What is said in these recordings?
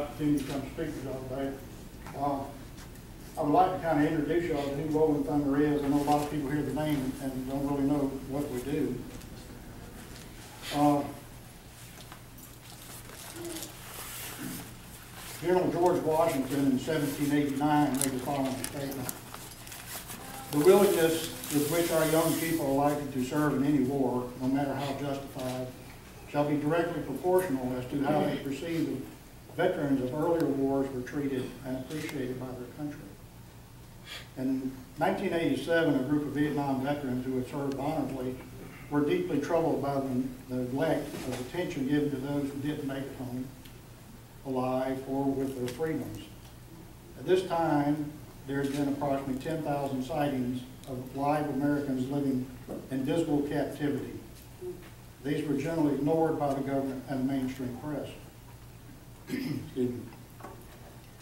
opportunity to come speak to y'all today. I would like to kind of introduce y'all to who Rolling Thunder is. I know a lot of people hear the name and don't really know what we do. General George Washington in 1789 made the following statement: "The willingness with which our young people are likely to serve in any war, no matter how justified, shall be directly proportional as to how they perceive the veterans of earlier wars were treated and appreciated by their country." In 1987, a group of Vietnam veterans who had served honorably were deeply troubled by the neglect of attention given to those who didn't make it home alive or with their freedoms. At this time, there had been approximately 10,000 sightings of live Americans living in dismal captivity. These were generally ignored by the government and the mainstream press. Excuse me.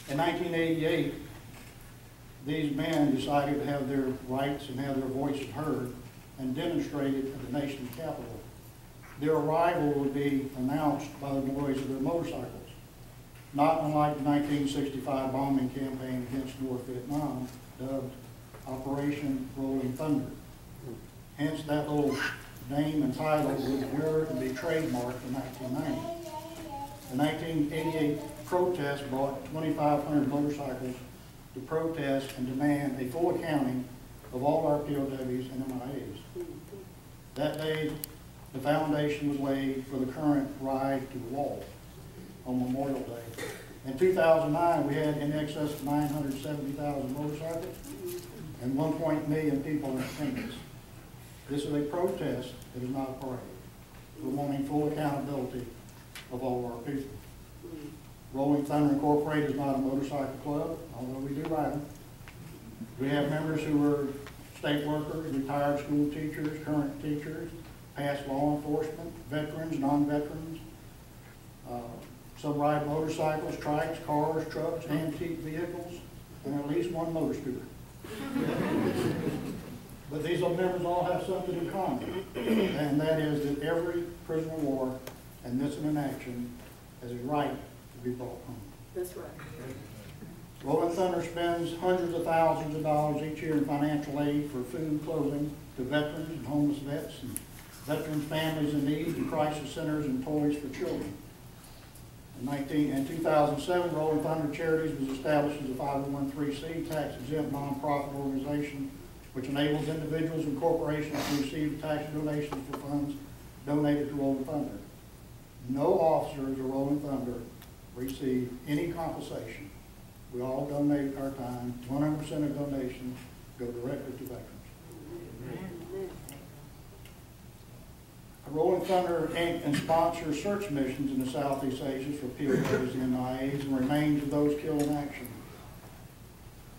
In 1988, these men decided to have their rights and have their voices heard and demonstrated at the nation's capital. Their arrival would be announced by the noise of their motorcycles, not unlike the 1965 bombing campaign against North Vietnam, dubbed Operation Rolling Thunder. Hence, that little name and title would never be trademarked in 1990. The 1988 protest brought 2,500 motorcycles to protest and demand a full accounting of all our POWs and MIAs. That day, the foundation was laid for the current ride to the wall on Memorial Day. In 2009, we had in excess of 970,000 motorcycles and 1 million people in attendance. This is a protest, it is not a parade. We're wanting full accountability of all of our people. Rolling Thunder Incorporated is not a motorcycle club, although we do ride them. We have members who are state workers, retired school teachers, current teachers, past law enforcement, veterans, non-veterans. Some ride motorcycles, trikes, cars, trucks, antique vehicles, and at least one motor scooter. But these members all have something in common, and that is that every prisoner of war and missing in action has a right to be brought home. That's right. Rolling Thunder spends hundreds of thousands of dollars each year in financial aid for food, clothing to veterans and homeless vets, and veterans' families in need, and crisis centers, and toys for children. In 2007, Rolling Thunder Charities was established as a 501(c) tax-exempt nonprofit organization which enables individuals and corporations to receive tax donations for funds donated to Rolling Thunder. No officers of Rolling Thunder receive any compensation. We all donate our time. 100% of donations go directly to veterans. Rolling Thunder Inc. and sponsors search missions in the Southeast Asia for POWs and MIAs and remains of those killed in action.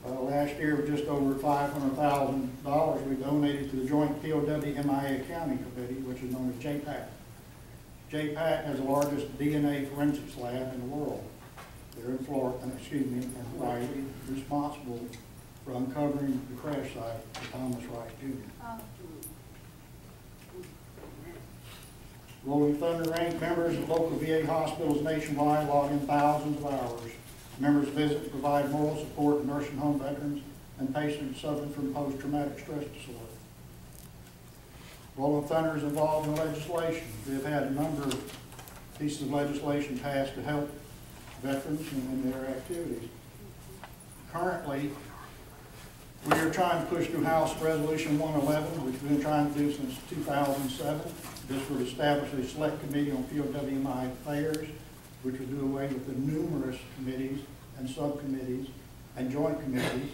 Last year, with just over $500,000, we donated to the Joint POW-MIA Accounting Committee, which is known as JPAC. JPAC has the largest DNA forensics lab in the world. They're in Florida, in Hawaii, responsible for uncovering the crash site of Thomas Wright Jr. Rolling Thunder Inc. members of local VA hospitals nationwide log in thousands of hours. Members visit and provide moral support to nursing home veterans and patients suffering from post-traumatic stress disorder. Rolling Thunder is involved in legislation. We have had a number of pieces of legislation passed to help veterans in their activities. Currently, we are trying to push through House Resolution 111, which we've been trying to do since 2007. This would establish a select committee on POW-MIA affairs, which would do away with the numerous committees and subcommittees and joint committees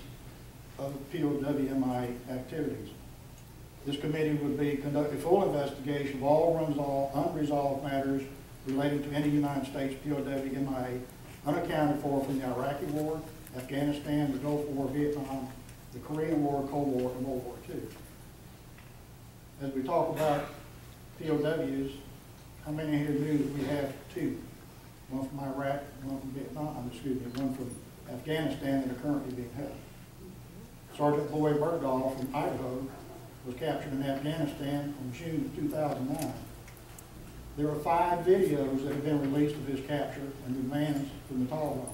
of POW-MIA activities. This committee would be conduct a full investigation of all unresolved matters related to any United States POW-MIA unaccounted for from the Iraqi War, Afghanistan, the Gulf War, Vietnam, the Korean War, Cold War, and World War II. As we talk about POWs, how many here knew that we have two? One from Iraq, one from Vietnam, one from Afghanistan that are currently being held. Sergeant Boyd Bergdahl from Idaho was captured in Afghanistan in June of 2009. There are 5 videos that have been released of his capture and demands from the Taliban.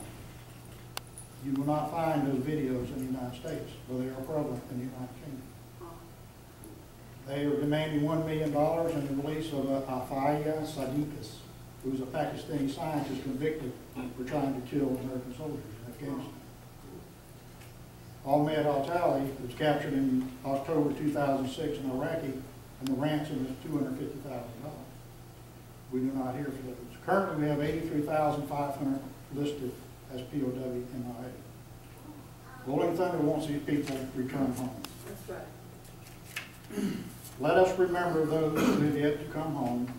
You will not find those videos in the United States, though they are prevalent in the United Kingdom. They are demanding $1 million in the release of Afia Sadiqis, who was a Pakistani scientist convicted for trying to kill American soldiers in Afghanistan. Ahmed Al-Tali was captured in October 2006 in Iraqi, and the ransom is $250,000. We do not hear from those. Currently, we have 83,500 listed as POW MIA. Rolling Thunder wants these people returned home. That's right. Let us remember those who have yet to come home.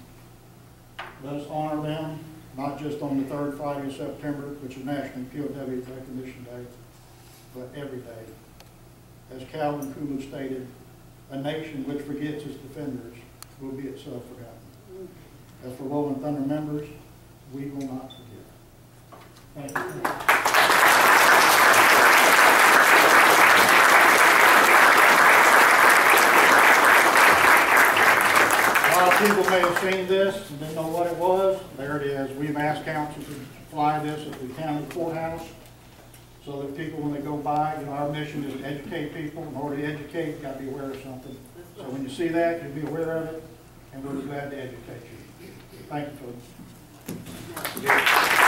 Let us honor them, not just on the 3rd Friday of September, which is National POW Recognition Day, but every day. As Calvin Coolidge stated, a nation which forgets its defenders will be itself forgotten. As for Rolling Thunder members, we will not forget. Thank you. A lot of people may have seen this and didn't know what it was. There it is. We've asked council to fly this at the county courthouse so that people, when they go by, you know, our mission is to educate people. In order to educate, you've got to be aware of something. So when you see that, you'll be aware of it, and we're glad to educate you. Thank you, folks.